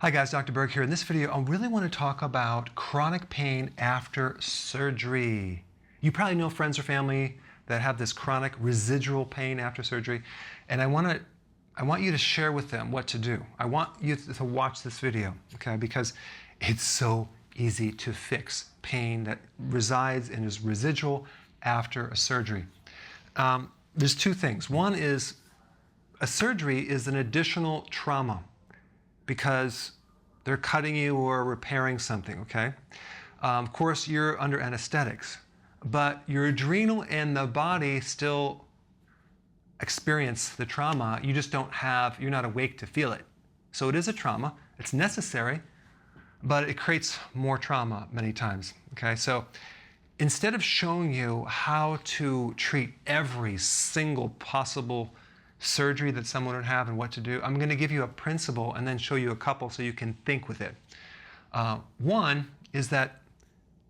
Hi guys, Dr. Berg here. In this video, I really want to talk about chronic pain after surgery. You probably know friends or family that have this chronic residual pain after surgery, and I want you to share with them what to do. I want you to watch this video, okay? Because it's so easy to fix pain that resides and is residual after a surgery. There's two things. One is a surgery is an additional trauma, because they're cutting you or repairing something, okay? Of course, you're under anesthetics, but your adrenal and the body still experience the trauma. You just you're not awake to feel it. So it is a trauma, it's necessary, but it creates more trauma many times, okay? So instead of showing you how to treat every single possible surgery that someone would have and what to do, I'm going to give you a principle and then show you a couple so you can think with it. One is that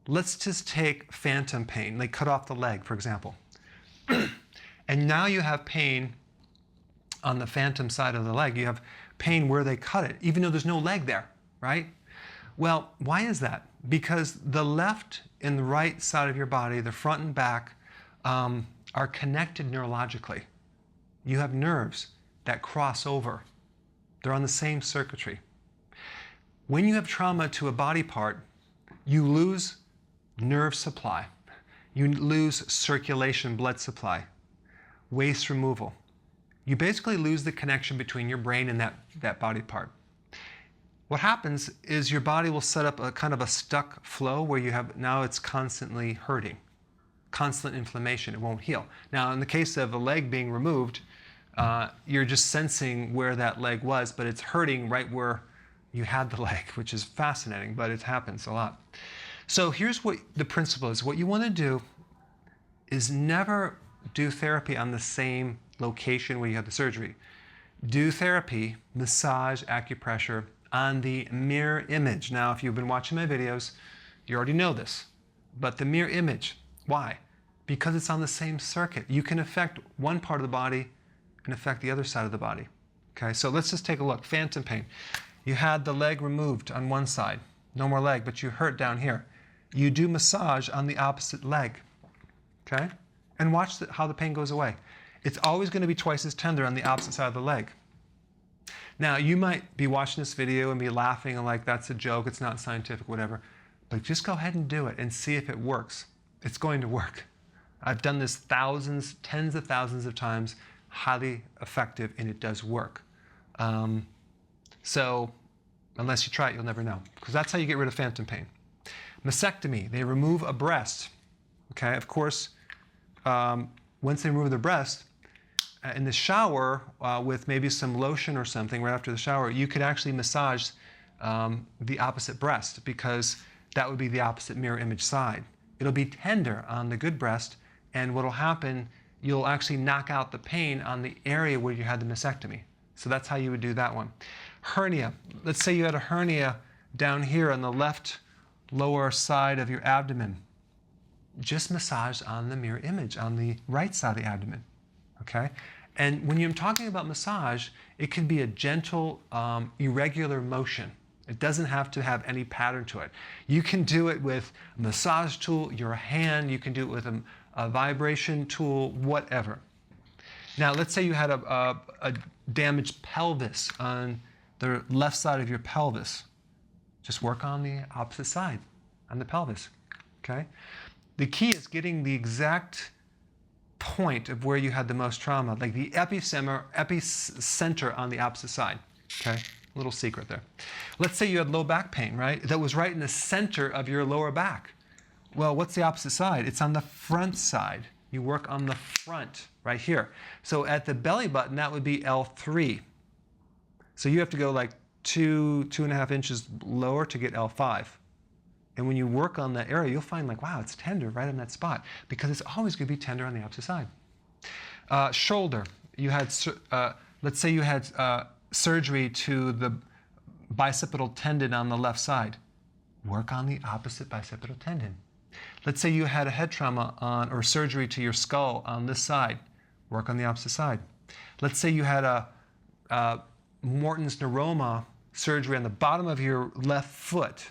let's just take phantom pain, like cut off the leg, for example. And now you have pain on the phantom side of the leg. You have pain where they cut it, even though there's no leg there, right? Well, why is that? Because the left and the right side of your body, the front and back, are connected neurologically. You have nerves that cross over. They're on the same circuitry. When you have trauma to a body part, you lose nerve supply. You lose circulation, blood supply, waste removal. You basically lose the connection between your brain and that body part. What happens is your body will set up a kind of a stuck flow where now it's constantly hurting, constant inflammation. It won't heal. Now, in the case of a leg being removed, you're just sensing where that leg was, but it's hurting right where you had the leg, which is fascinating, but it happens a lot. So here's what the principle is. What you want to do is never do therapy on the same location where you had the surgery. Do therapy, massage, acupressure on the mirror image. Now, if you've been watching my videos, you already know this, but the mirror image, why? Because it's on the same circuit. You can affect one part of the body and affect the other side of the body. Okay, so let's just take a look. Phantom pain. You had the leg removed on one side, no more leg, but you hurt down here. You do massage on the opposite leg, okay? And watch how the pain goes away. It's always going to be twice as tender on the opposite side of the leg. Now, you might be watching this video and be laughing and like, that's a joke, it's not scientific, whatever. But just go ahead and do it and see if it works. It's going to work. I've done this thousands, tens of thousands of times, highly effective, and it does work. So unless you try it, you'll never know, because that's how you get rid of phantom pain. Mastectomy, they remove a breast. Okay, of course, once they remove the breast, in the shower with maybe some lotion or something right after the shower, you could actually massage the opposite breast, because that would be the opposite mirror image side. It'll be tender on the good breast, and what will happen, you'll actually knock out the pain on the area where you had the mastectomy. So that's how you would do that one. Hernia. Let's say you had a hernia down here on the left lower side of your abdomen. Just massage on the mirror image on the right side of the abdomen. Okay? And when you're talking about massage, it can be a gentle, irregular motion. It doesn't have to have any pattern to it. You can do it with a massage tool, your hand. You can do it with a vibration tool, whatever. Now, let's say you had a damaged pelvis on the left side of your pelvis. Just work on the opposite side, on the pelvis, okay? The key is getting the exact point of where you had the most trauma, like the epicenter on the opposite side, okay? Little secret there. Let's say you had low back pain, right? That was right in the center of your lower back. Well, what's the opposite side? It's on the front side. You work on the front, right here. So at the belly button, that would be L3. So you have to go like 2.5 inches lower to get L5. And when you work on that area, you'll find like, wow, it's tender right on that spot, because it's always going to be tender on the opposite side. Shoulder. You had, let's say you had surgery to the bicipital tendon on the left side. Work on the opposite bicipital tendon. Let's say you had a head trauma or surgery to your skull on this side. Work on the opposite side. Let's say you had a Morton's neuroma surgery on the bottom of your left foot,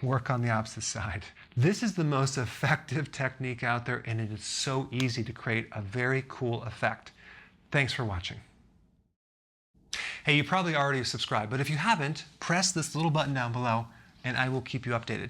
work on the opposite side. This is the most effective technique out there, and it is so easy to create a very cool effect. Thanks for watching. Hey, you probably already subscribed, but if you haven't, press this little button down below and I will keep you updated.